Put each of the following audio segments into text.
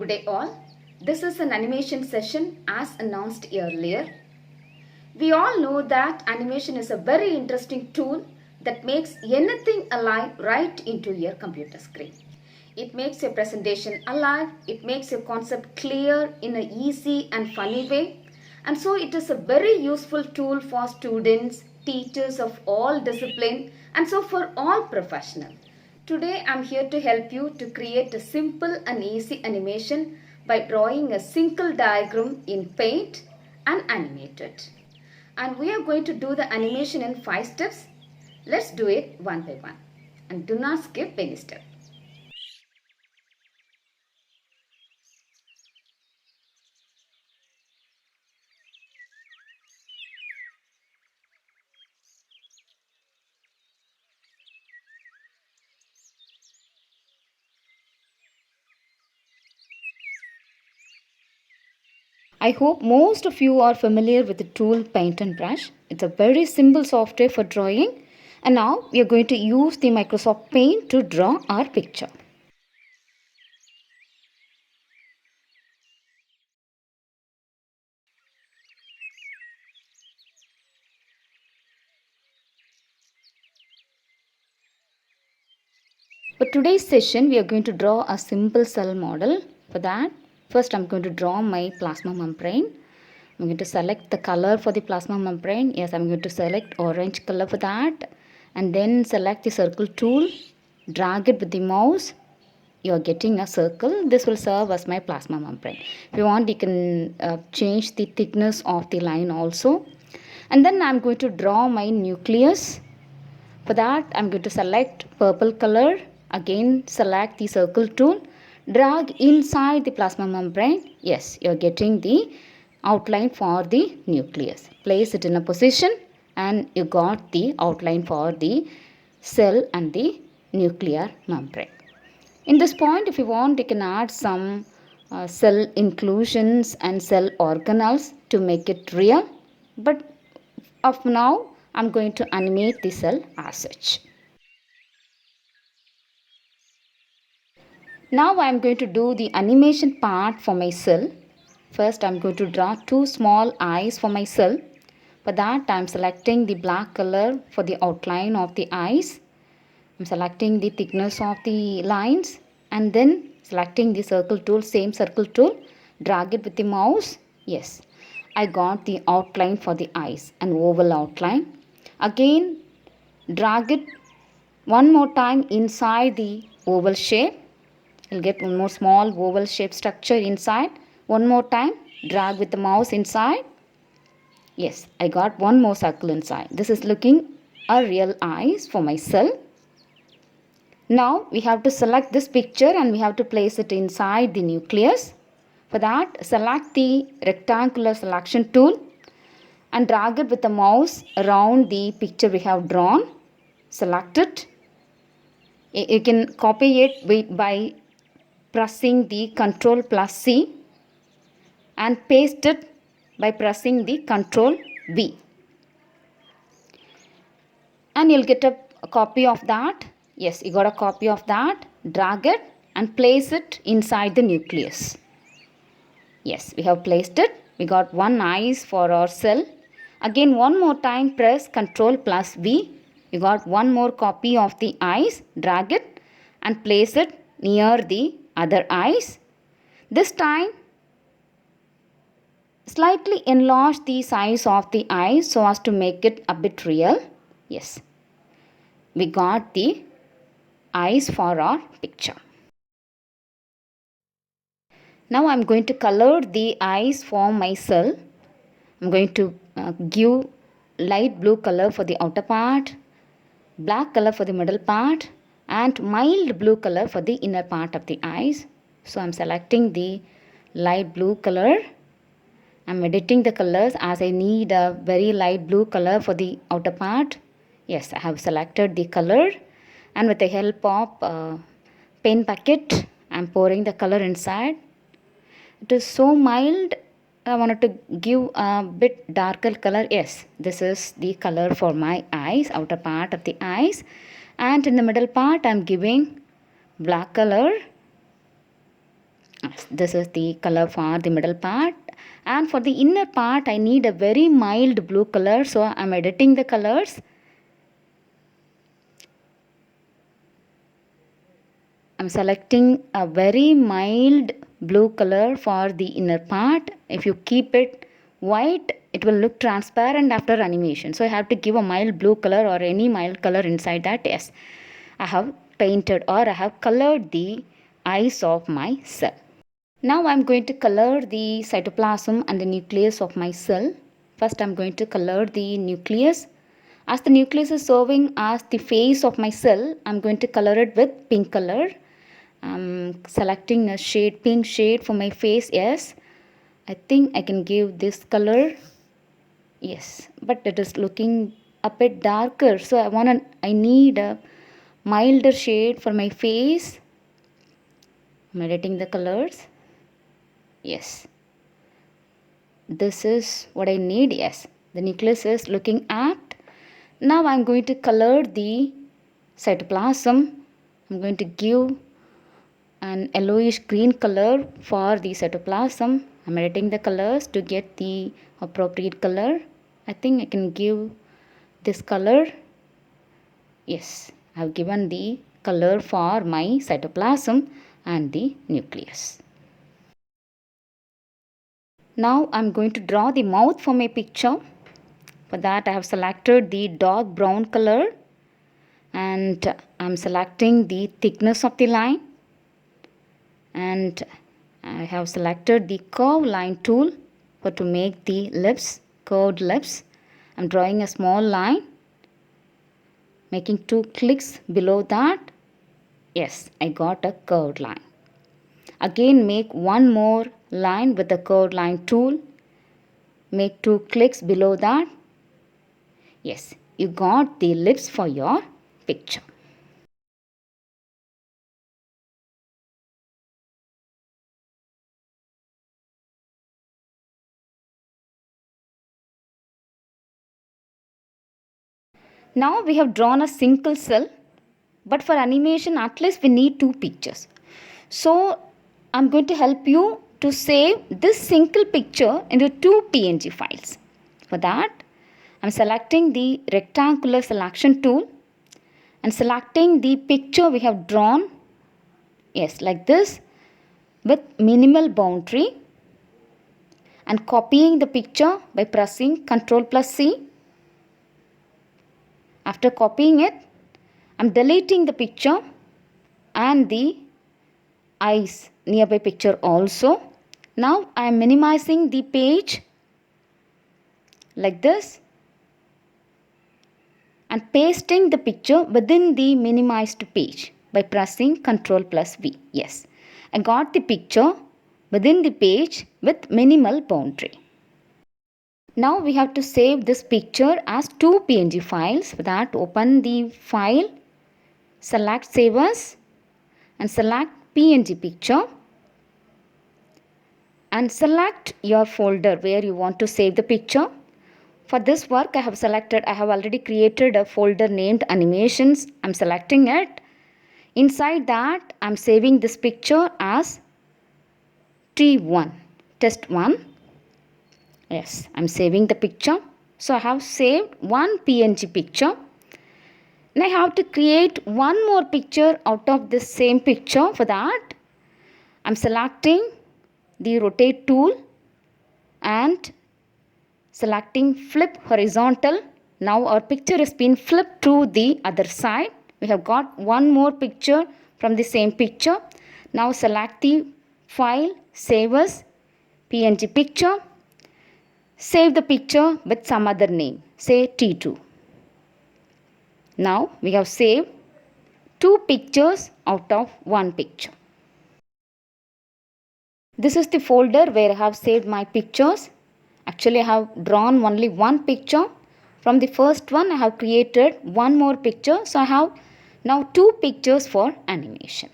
Good day all. This is an animation session as announced earlier. We all know that animation is a very interesting tool that makes anything alive right into your computer screen. It makes your presentation alive, it makes your concept clear in an easy and funny way, and so it is a very useful tool for students, teachers of all discipline, and so for all professionals. Today I am here to help you to create a simple and easy animation by drawing a single diagram in Paint and animate it. And we are going to do the animation in 5 steps. Let's do it one by one. And do not skip any step. I hope most of you are familiar with the tool Paint and Brush. It's a very simple software for drawing. And now we are going to use the Microsoft Paint to draw our picture. For today's session, we are going to draw a simple cell model. For that, first I'm going to draw my plasma membrane. I'm going to select the color for the plasma membrane. Yes, I'm going to select orange color for that. And then select the circle tool. Drag it with the mouse. You're getting a circle. This will serve as my plasma membrane. If you want, you can change the thickness of the line also. And then I'm going to draw my nucleus. For that, I'm going to select purple color. Again, select the circle tool. Drag inside the plasma membrane. Yes, you're getting the outline for the nucleus. Place it in a position and you got the outline for the cell and the nuclear membrane. In this point, if you want, you can add some cell inclusions and cell organelles to make it real. But of now, I'm going to animate the cell as such. Now I'm going to do the animation part for my cell. First, I'm going to draw two small eyes for my cell. For that, I'm selecting the black color for the outline of the eyes. I'm selecting the thickness of the lines and then selecting the circle tool, same circle tool. Drag it with the mouse. Yes, I got the outline for the eyes, an oval outline. Again, drag it one more time inside the oval shape. You'll get one more small oval shape structure inside. One more time, drag with the mouse inside. Yes, I got one more circle inside. This is looking a real eyes for my cell. Now we have to select this picture and we have to place it inside the nucleus. For that, select the rectangular selection tool and drag it with the mouse around the picture we have drawn. Select it. You can copy it by pressing the Ctrl plus C and paste it by pressing the Ctrl V. And you'll get a copy of that. Yes, you got a copy of that. Drag it and place it inside the nucleus. Yes, we have placed it. We got one eyes for our cell. Again, one more time press Ctrl plus V. You got one more copy of the eyes. Drag it and place it near the other eyes. This time, slightly enlarge the size of the eyes so as to make it a bit real. Yes, we got the eyes for our picture. Now I'm going to color the eyes for my cell. I'm going to give light blue color for the outer part, black color for the middle part, and mild blue color for the inner part of the eyes. So I'm selecting the light blue color. I'm editing the colors as I need a very light blue color for the outer part. Yes, I have selected the color and with the help of pen bucket, I'm pouring the color inside. It is so mild. I wanted to give a bit darker color. Yes, this is the color for my eyes, outer part of the eyes. And in the middle part, I'm giving black color. This is the color for the middle part, and for the inner part I need a very mild blue color, so I'm editing the colors. I'm selecting a very mild blue color for the inner part. If you keep it white, it will look transparent after animation. So I have to give a mild blue color or any mild color inside that. Yes, I have painted or I have colored the eyes of my cell. Now I'm going to color the cytoplasm and the nucleus of my cell. First I'm going to color the nucleus. As the nucleus is serving as the face of my cell, I'm going to color it with pink color. I'm selecting a shade, pink shade for my face. Yes, I think I can give this color. Yes, but it is looking a bit darker, so I need a milder shade for my face. I'm editing the colors. Yes, this is what I need. Yes, the nucleus is looking apt. Now I'm going to color the cytoplasm. I'm going to give an yellowish green color for the cytoplasm. I'm editing the colors to get the appropriate color. I think I can give this color. Yes, I have given the color for my cytoplasm and the nucleus. Now I'm going to draw the mouth for my picture. For that I have selected the dark brown color and I'm selecting the thickness of the line, and I have selected the curve line tool for to make the lips, curved lips. I'm drawing a small line, making 2 clicks below that. Yes, I got a curved line. Again make one more line with the curved line tool, make 2 clicks below that. Yes, you got the lips for your picture. Now we have drawn a single cell, but for animation at least we need 2 pictures. So I'm going to help you to save this single picture into 2 PNG files. For that, I'm selecting the rectangular selection tool and selecting the picture we have drawn. Yes, like this with minimal boundary, and copying the picture by pressing Ctrl plus C. After copying it, I'm deleting the picture and the eyes nearby picture also. Now I am minimizing the page like this and pasting the picture within the minimized page by pressing Ctrl plus V. Yes, I got the picture within the page with minimal boundary. Now we have to save this picture as 2 PNG files. For that, open the file, select Save As and select PNG picture and select your folder where you want to save the picture. For this work I have already created a folder named animations. I'm selecting it. Inside that I'm saving this picture as T1, test 1. Yes, I'm saving the picture. So I have saved one PNG picture. And I have to create one more picture out of this same picture. For that, I'm selecting the rotate tool and selecting flip horizontal. Now our picture has been flipped to the other side. We have got one more picture from the same picture. Now select the file, save as PNG picture. Save the picture with some other name, say T2. Now we have saved 2 pictures out of 1 picture. This is the folder where I have saved my pictures. Actually I have drawn only 1 picture. From the first one I have created one more picture. So I have now 2 pictures for animation.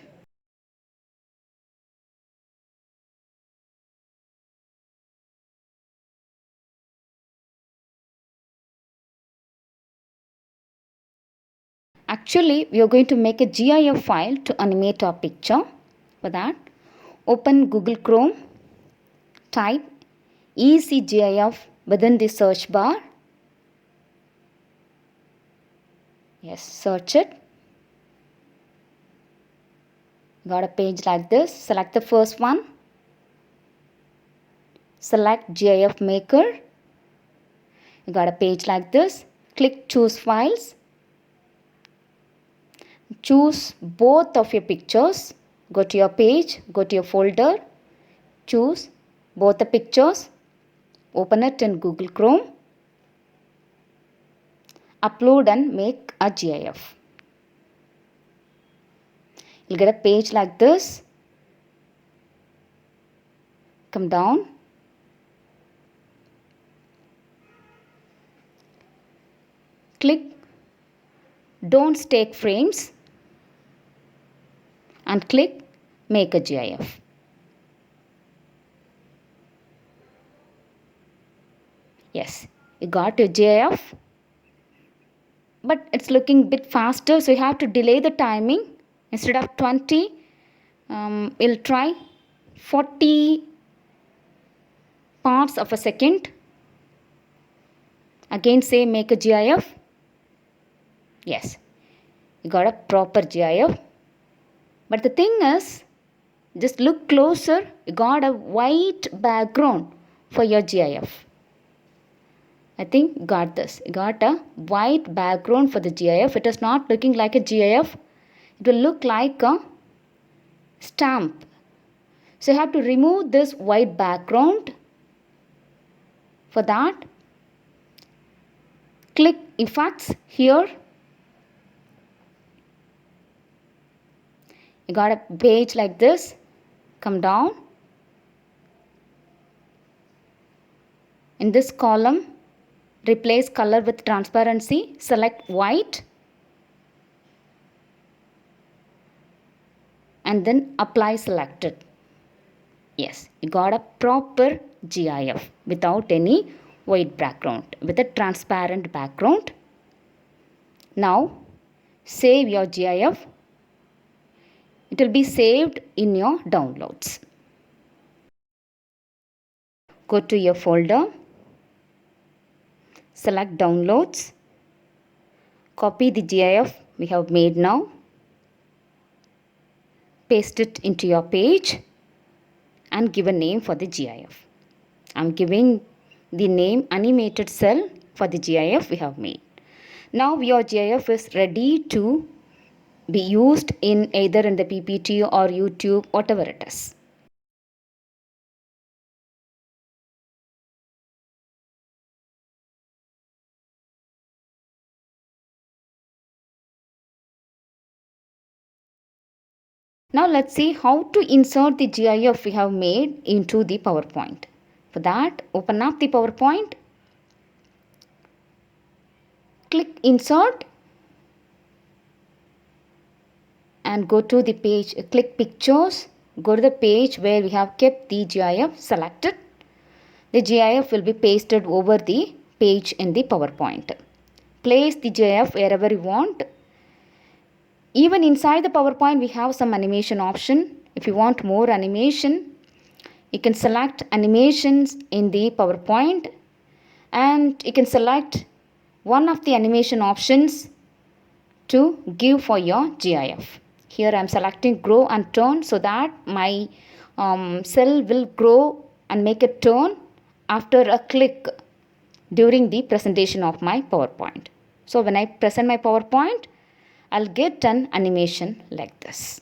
Actually, we are going to make a GIF file to animate our picture. For that, Open Google Chrome, type EasyGIF within the search bar. Yes, search it. Got a page like this. Select the first one. Select GIF Maker. You got a page like this. Click Choose Files. Choose both of your pictures. Go to your page, go to your folder. Choose both the pictures. Open it in Google Chrome. Upload and make a GIF. You'll get a page like this. Come down. Click Don't Stake Frames and click Make a GIF. Yes, you got your GIF, but it's looking a bit faster, so you have to delay the timing. Instead of 20, we'll try 40 parts of a second. Again say make a GIF. Yes, you got a proper GIF. But the thing is, just look closer. You got a white background for your GIF. I think you got this. You got a white background for the GIF. It is not looking like a GIF. It will look like a stamp. So you have to remove this white background. For that, click Effects here. You got a page like this. Come down. In this column, replace color with transparency. Select white. And then apply selected. Yes, you got a proper GIF without any white background, with a transparent background. Now, save your GIF. It will be saved in your downloads. Go to your folder. Select downloads. Copy the GIF we have made now. Paste it into your page and give a name for the GIF. I'm giving the name Animated Cell for the GIF we have made. Now your GIF is ready to be used in either in the PPT or YouTube, whatever it is. Now let's see how to insert the GIF we have made into the PowerPoint. For that, open up the PowerPoint. Click Insert. And go to the page, click Pictures, go to the page where we have kept the GIF selected. The GIF will be pasted over the page in the PowerPoint. Place the GIF wherever you want. Even inside the PowerPoint, we have some animation option. If you want more animation, you can select animations in the PowerPoint and you can select one of the animation options to give for your GIF. Here I am selecting grow and turn so that my cell will grow and make a turn after a click during the presentation of my PowerPoint. So when I present my PowerPoint, I'll get an animation like this.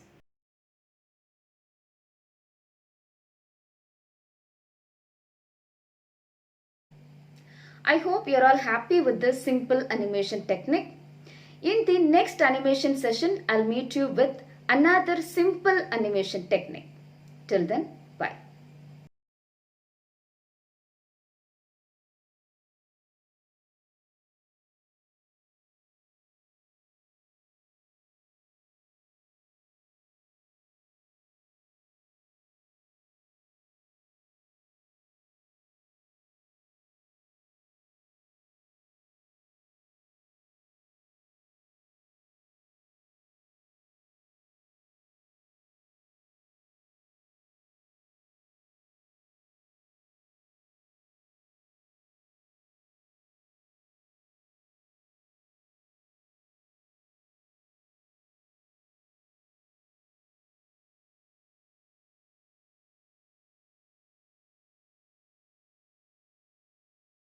I hope you're all happy with this simple animation technique. In the next animation session, I'll meet you with another simple animation technique. Till then,